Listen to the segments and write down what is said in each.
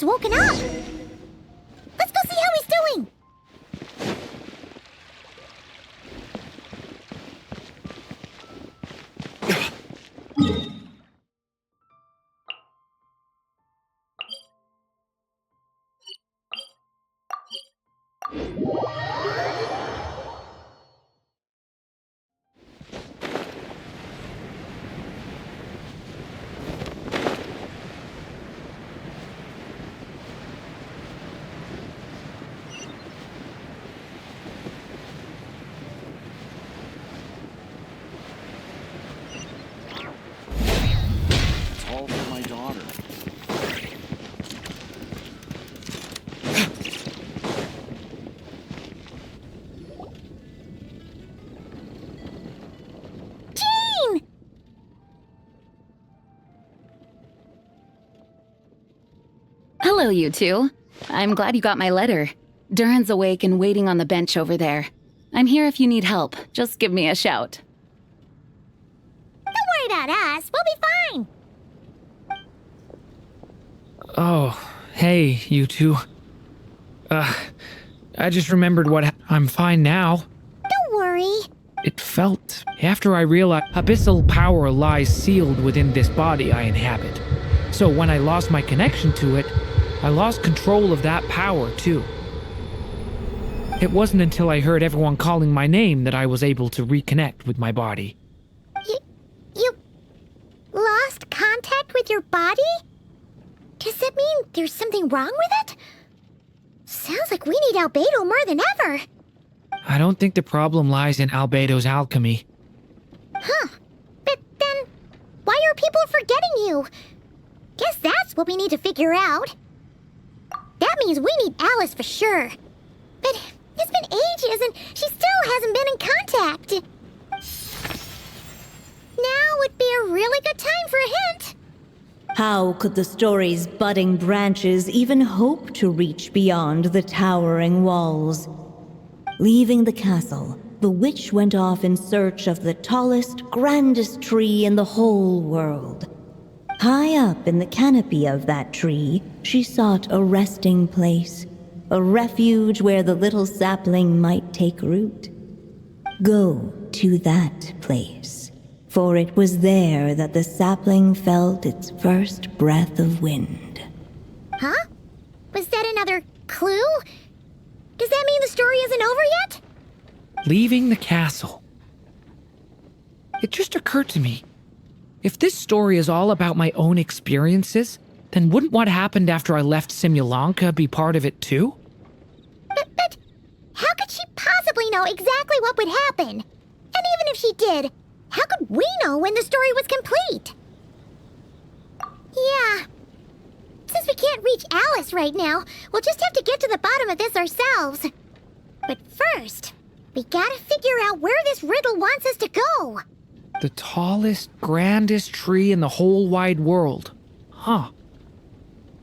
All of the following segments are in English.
Durin's woken up. Let's go see how he's doing. All for my daughter. Jean! Hello, you two. I'm glad you got my letter. Durin's awake and waiting on the bench over there. I'm here if you need help. Just give me a shout. Don't worry about us. We'll be fine. Oh, hey, you two. I just remembered I'm fine now. Don't worry. It felt, after I realized abyssal power lies sealed within this body I inhabit. So when I lost my connection to it, I lost control of that power too. It wasn't until I heard everyone calling my name that I was able to reconnect with my body. You lost contact with your body? Does that mean there's something wrong with it? Sounds like we need Albedo more than ever. I don't think the problem lies in Albedo's alchemy. Huh. But then, why are people forgetting you? Guess that's what we need to figure out. That means we need Alice for sure. But it's been ages and she still hasn't been in contact. Now would be a really good time for a hint. How could the story's budding branches even hope to reach beyond the towering walls? Leaving the castle, the witch went off in search of the tallest, grandest tree in the whole world. High up in the canopy of that tree, she sought a resting place, a refuge where the little sapling might take root. Go to that place, for it was there that the sapling felt its first breath of wind. Huh? Was that another clue? Does that mean the story isn't over yet? Leaving the castle. It just occurred to me. If this story is all about my own experiences, then wouldn't what happened after I left Simulanka be part of it too? But how could she possibly know exactly what would happen? And even if she did, how could we know when the story was complete? Yeah. Since we can't reach Alice right now, we'll just have to get to the bottom of this ourselves. But first, we gotta figure out where this riddle wants us to go. The tallest, grandest tree in the whole wide world. Huh.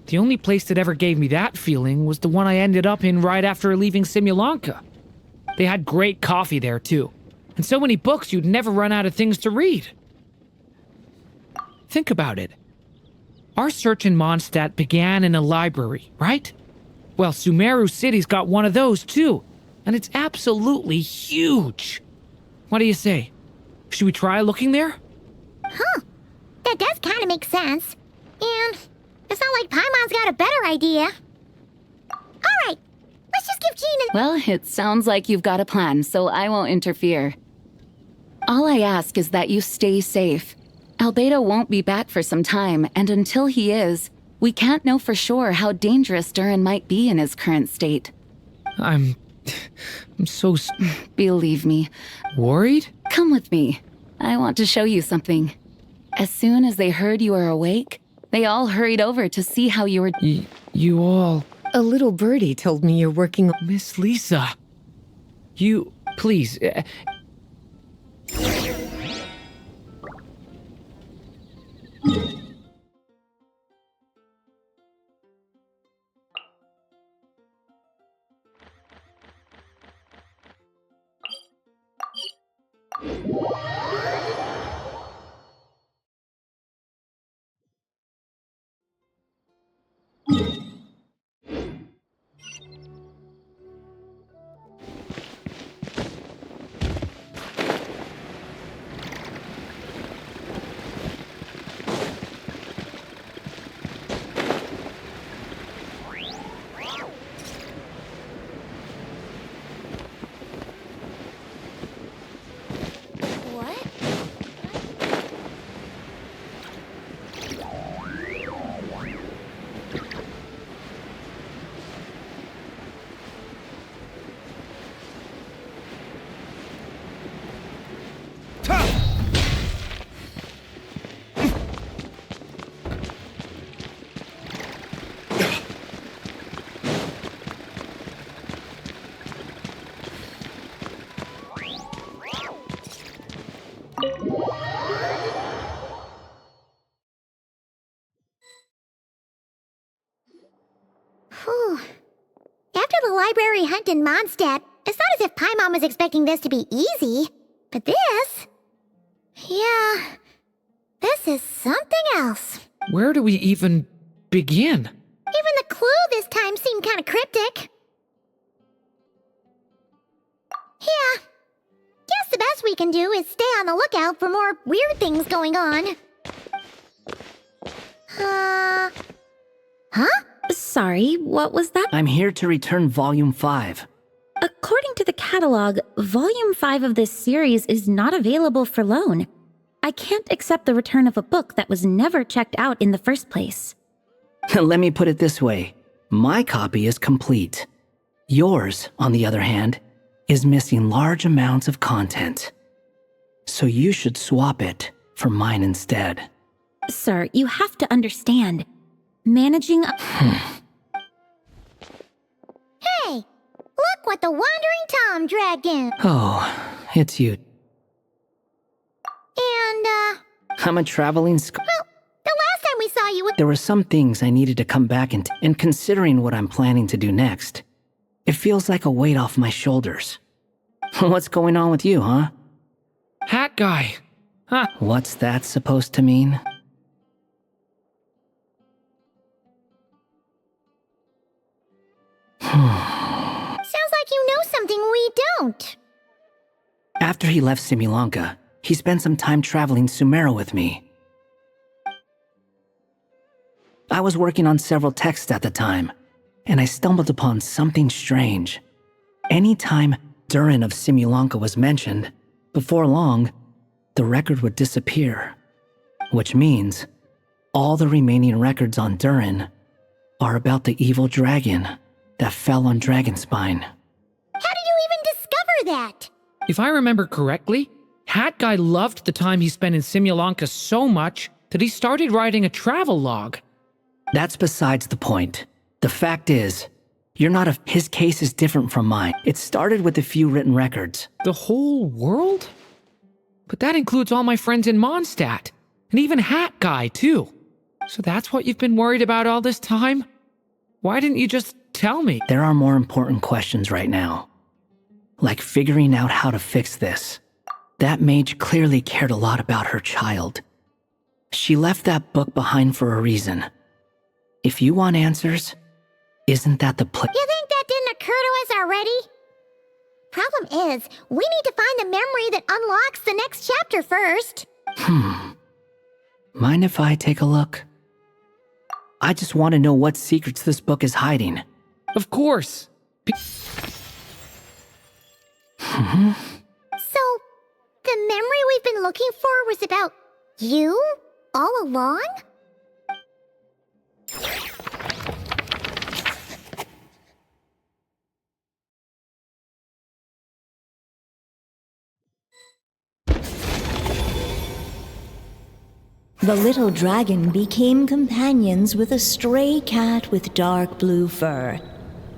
The only place that ever gave me that feeling was the one I ended up in right after leaving Simulanka. They had great coffee there too, and so many books you'd never run out of things to read. Think about it. Our search in Mondstadt began in a library, right? Well, Sumeru City's got one of those too, and it's absolutely huge. What do you say? Should we try looking there? Huh. That does kind of make sense. And it's not like Paimon's got a better idea. Alright, let's just give Jean a... Well, it sounds like you've got a plan, so I won't interfere. All I ask is that you stay safe. Albedo won't be back for some time, and until he is, we can't know for sure how dangerous Durin might be in his current state. I'm so Believe me. worried? Come with me. I want to show you something. As soon as they heard you were awake, they all hurried over to see how you were... You all... A little birdie told me you're working... Miss Lisa. You... Please... Whew. After the library hunt in Mondstadt, it's not as if Paimon was expecting this to be easy. But this... Yeah... This is something else. Where do we even begin? Even the clue this time seemed kind of cryptic. Yeah. Guess the best we can do is stay on the lookout for more weird things going on. Huh? Sorry, what was that? I'm here to return Volume 5. According to the catalog, Volume 5 of this series is not available for loan. I can't accept the return of a book that was never checked out in the first place. Let me put it this way. My copy is complete. Yours, on the other hand, is missing large amounts of content. So you should swap it for mine instead. Sir, you have to understand. Managing a... Hey! Look what the Wandering Tom dragged in! Oh, it's you. And, I'm a traveling well, the last time we saw you... There were some things I needed to come back and considering what I'm planning to do next, it feels like a weight off my shoulders. What's going on with you, huh? Hat guy. Huh. What's that supposed to mean? Sounds like you know something we don't. After he left Simulanka, he spent some time traveling Sumeru with me. I was working on several texts at the time, and I stumbled upon something strange. Anytime Durin of Simulanka was mentioned, before long, the record would disappear. Which means, all the remaining records on Durin are about the evil dragon that fell on Dragonspine. How did you even discover that? If I remember correctly, Hat Guy loved the time he spent in Simulanka so much that he started writing a travel log. That's besides the point. The fact is, his case is different from mine. It started with a few written records. The whole world? But that includes all my friends in Mondstadt, and even Hat Guy, too. So that's what you've been worried about all this time? Why didn't you just tell me? There are more important questions right now. Like figuring out how to fix this. That mage clearly cared a lot about her child. She left that book behind for a reason. If you want answers, isn't that the You think that didn't occur to us already? Problem is, we need to find the memory that unlocks the next chapter first. Mind if I take a look? I just want to know what secrets this book is hiding. Of course. So, the memory we've been looking for was about you all along? The little dragon became companions with a stray cat with dark blue fur.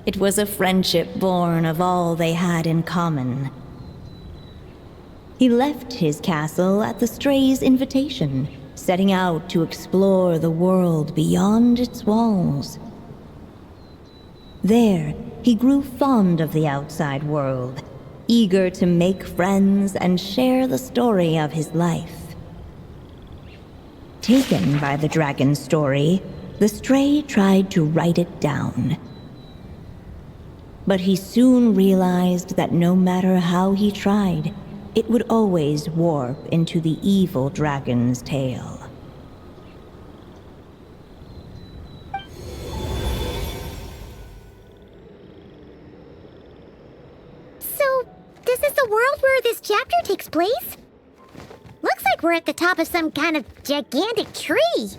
It was a friendship born of all they had in common. He left his castle at the stray's invitation, setting out to explore the world beyond its walls. There, he grew fond of the outside world, eager to make friends and share the story of his life. Taken by the dragon's story, the stray tried to write it down. But he soon realized that no matter how he tried, it would always warp into the evil dragon's tale. So, this is the world where this chapter takes place? Looks like we're at the top of some kind of gigantic tree.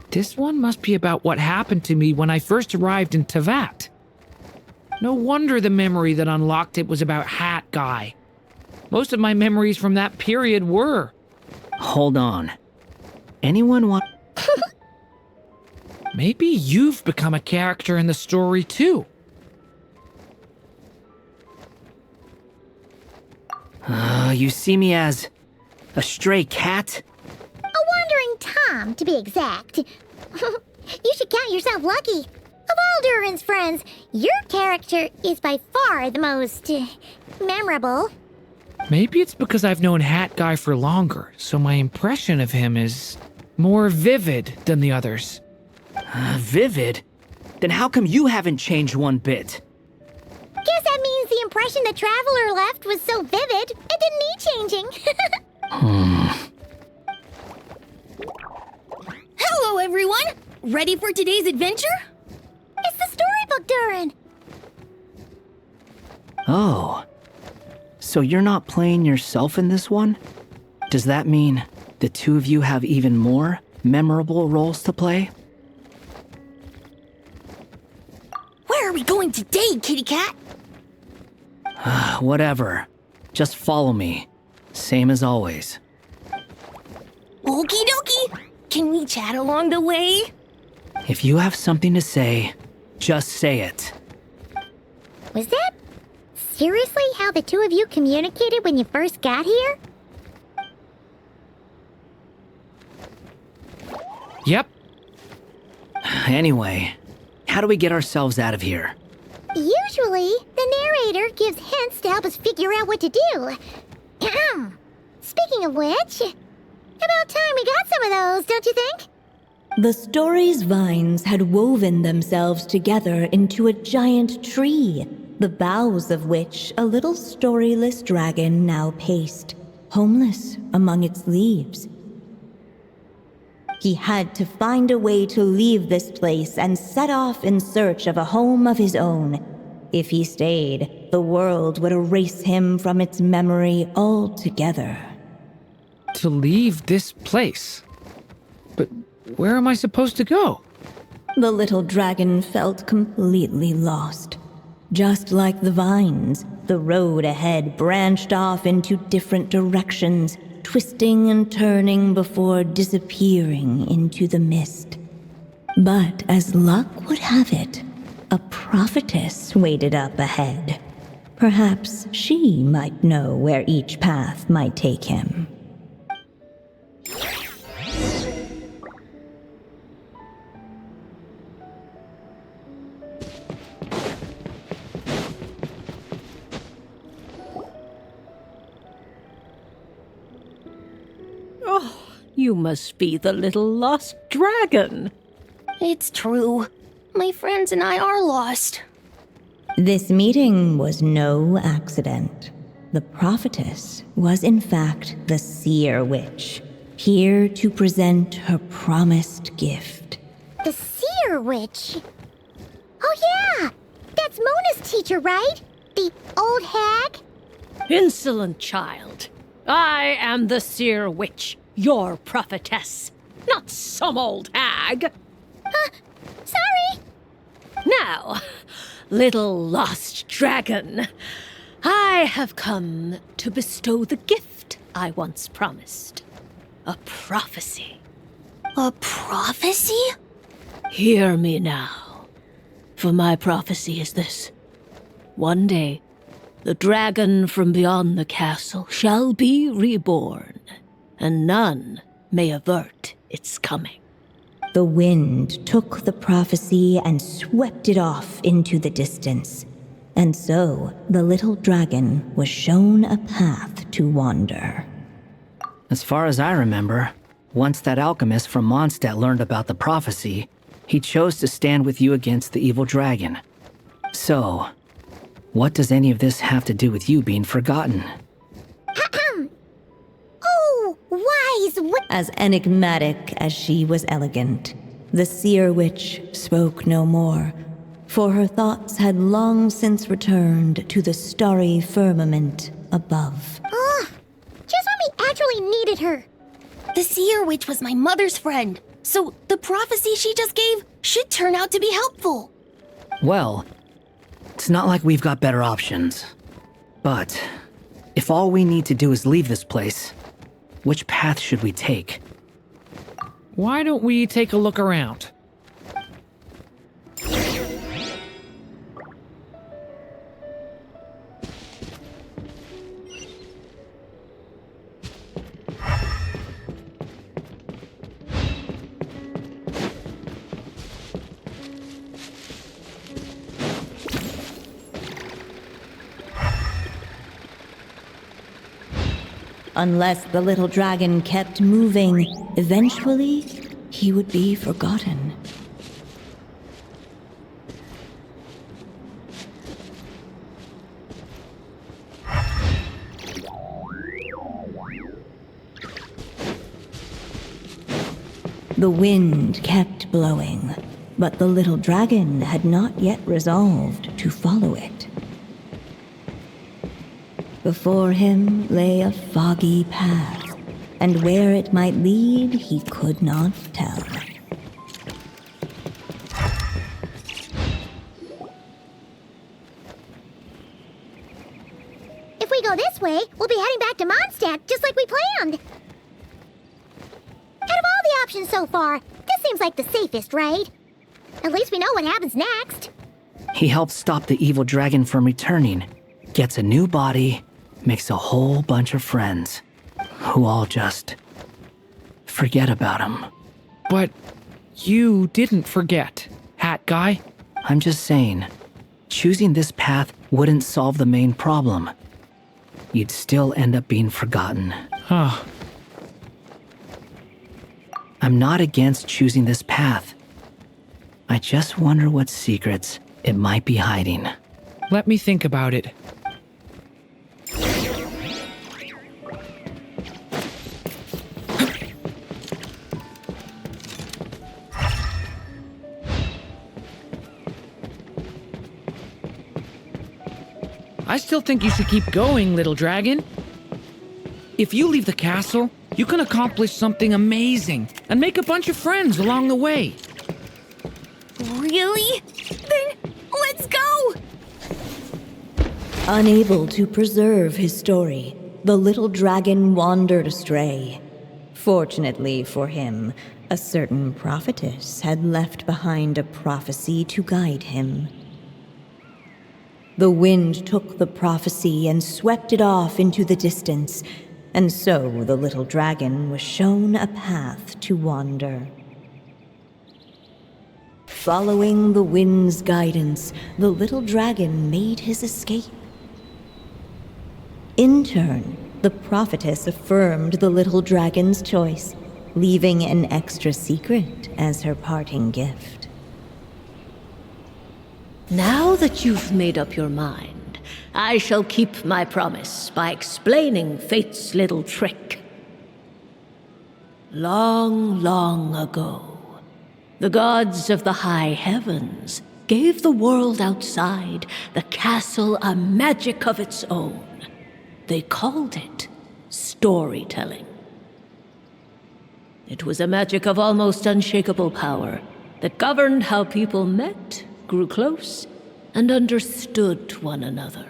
This one must be about what happened to me when I first arrived in Teyvat. No wonder the memory that unlocked it was about Hat Guy. Most of my memories from that period were. Hold on. Anyone want... Maybe you've become a character in the story too. You see me as... a stray cat? A wandering Tom, to be exact. You should count yourself lucky. Of all Durin's friends, your character is by far the most memorable. Maybe it's because I've known Hat Guy for longer, so my impression of him is more vivid than the others. Vivid? Then how come you haven't changed one bit? Guess that means the impression the Traveler left was so vivid, it didn't need changing. Hello, everyone! Ready for today's adventure? It's the storybook, Durin. Oh. So you're not playing yourself in this one? Does that mean the two of you have even more memorable roles to play? Where are we going today, kitty cat? Whatever. Just follow me. Same as always. Okie dokie! Can we chat along the way? If you have something to say, just say it. Was that seriously how the two of you communicated when you first got here? Yep. Anyway, how do we get ourselves out of here? Usually, the narrator gives hints to help us figure out what to do. Speaking of which, about time we got some of those, don't you think? The story's vines had woven themselves together into a giant tree, the boughs of which a little storyless dragon now paced, homeless among its leaves. He had to find a way to leave this place and set off in search of a home of his own. If he stayed, the world would erase him from its memory altogether. To leave this place. But where am I supposed to go? The little dragon felt completely lost. Just like the vines, the road ahead branched off into different directions, twisting and turning before disappearing into the mist. But as luck would have it, a prophetess waited up ahead. Perhaps she might know where each path might take him. You must be the little lost dragon. It's true. My friends and I are lost. This meeting was no accident. The prophetess was in fact the seer witch, here to present her promised gift. The seer witch. Oh yeah, that's Mona's teacher, right? The old hag? Insolent child. I am the seer witch, your prophetess, not some old hag. Sorry. Now, little lost dragon, I have come to bestow the gift I once promised. A prophecy. A prophecy? Hear me now, for my prophecy is this. One day, the dragon from beyond the castle shall be reborn, and none may avert its coming. The wind took the prophecy and swept it off into the distance. And so, the little dragon was shown a path to wander. As far as I remember, once that alchemist from Mondstadt learned about the prophecy, he chose to stand with you against the evil dragon. So, what does any of this have to do with you being forgotten? Oh, wise As enigmatic as she was elegant, the seer witch spoke no more, for her thoughts had long since returned to the starry firmament above. Just when we actually needed her. The seer witch was my mother's friend, so the prophecy she just gave should turn out to be helpful. Well, it's not like we've got better options. But if all we need to do is leave this place, which path should we take? Why don't we take a look around? Unless the little dragon kept moving, eventually he would be forgotten. The wind kept blowing, but the little dragon had not yet resolved to follow it. Before him lay a foggy path, and where it might lead he could not tell. If we go this way, we'll be heading back to Mondstadt, just like we planned. Out of all the options so far, this seems like the safest, right? At least we know what happens next. He helps stop the evil dragon from returning, gets a new body, makes a whole bunch of friends, who all just forget about him. But you didn't forget, Hat Guy. I'm just saying, choosing this path wouldn't solve the main problem. You'd still end up being forgotten. Huh. I'm not against choosing this path. I just wonder what secrets it might be hiding. Let me think about it. I still think you should keep going, little dragon. If you leave the castle, you can accomplish something amazing and make a bunch of friends along the way. Really? Then let's go! Unable to preserve his story, the little dragon wandered astray. Fortunately for him, a certain prophetess had left behind a prophecy to guide him. The wind took the prophecy and swept it off into the distance, and so the little dragon was shown a path to wander. Following the wind's guidance, the little dragon made his escape. In turn, the prophetess affirmed the little dragon's choice, leaving an extra secret as her parting gift. Now that you've made up your mind, I shall keep my promise by explaining fate's little trick. Long, long ago, the gods of the high heavens gave the world outside the castle a magic of its own. They called it storytelling. It was a magic of almost unshakable power that governed how people met, grew close, and understood one another.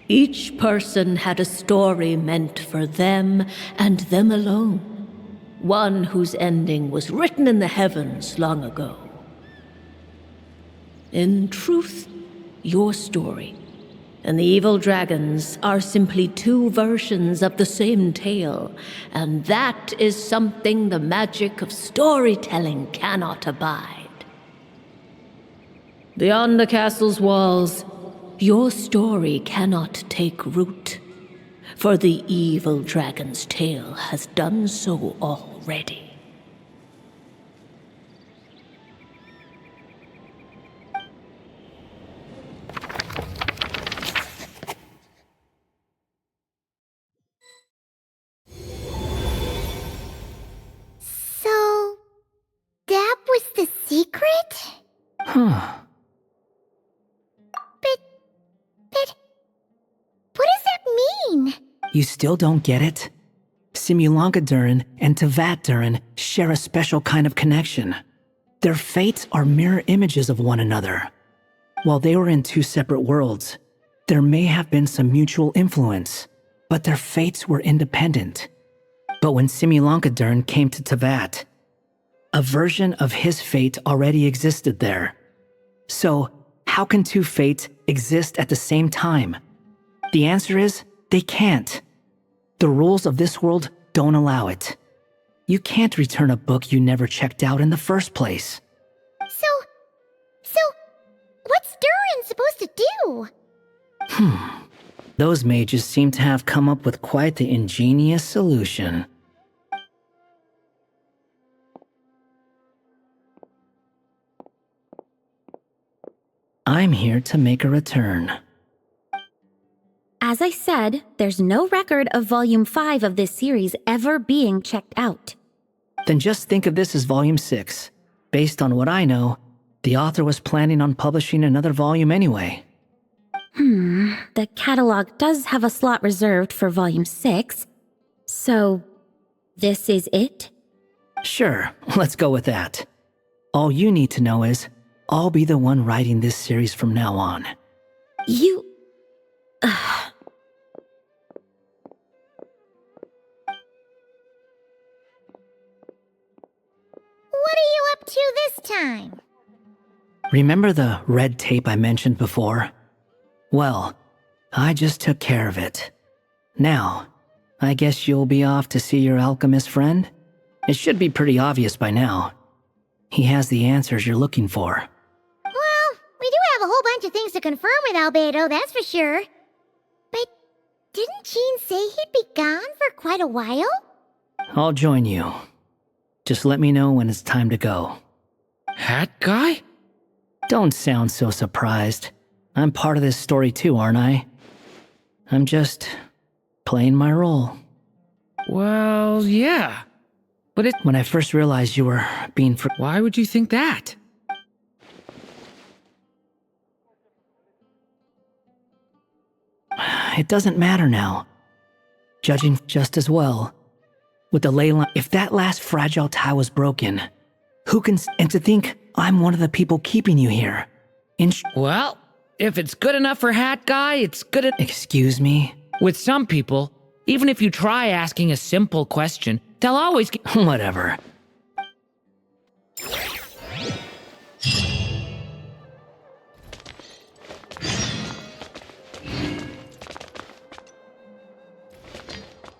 Each person had a story meant for them and them alone, one whose ending was written in the heavens long ago. In truth, your story and the evil dragons are simply two versions of the same tale, and that is something the magic of storytelling cannot abide. Beyond the castle's walls, your story cannot take root, for the evil dragon's tale has done so already. So, that was the secret? Huh. But, what does that mean? You still don't get it? Simulanka Durin and Teyvat Durin share a special kind of connection. Their fates are mirror images of one another. While they were in two separate worlds, there may have been some mutual influence, but their fates were independent. But when Simulanka Durin came to Teyvat, a version of his fate already existed there. So, how can two fates exist at the same time? The answer is, they can't. The rules of this world don't allow it. You can't return a book you never checked out in the first place. So, what's Durin supposed to do? Those mages seem to have come up with quite the ingenious solution. I'm here to make a return. As I said, there's no record of Volume 5 of this series ever being checked out. Then just think of this as Volume 6. Based on what I know, the author was planning on publishing another volume anyway. The catalog does have a slot reserved for Volume 6. So, this is it? Sure, let's go with that. All you need to know is, I'll be the one writing this series from now on. You... What are you up to this time? Remember the red tape I mentioned before? Well, I just took care of it. Now, I guess you'll be off to see your alchemist friend? It should be pretty obvious by now. He has the answers you're looking for. Well, we do have a whole bunch of things to confirm with Albedo, that's for sure. But didn't Jean say he'd be gone for quite a while? I'll join you. Just let me know when it's time to go. Hat guy? Don't sound so surprised. I'm part of this story too, aren't I? I'm just playing my role. Well, yeah. But When I first realized you were being why would you think that? It doesn't matter now. Judging just as well. With the ley line, if that last fragile tie was broken, who can... And to think I'm one of the people keeping you here. Well, if it's good enough for Hat Guy, it's good at... Excuse me? With some people, even if you try asking a simple question, they'll always Whatever.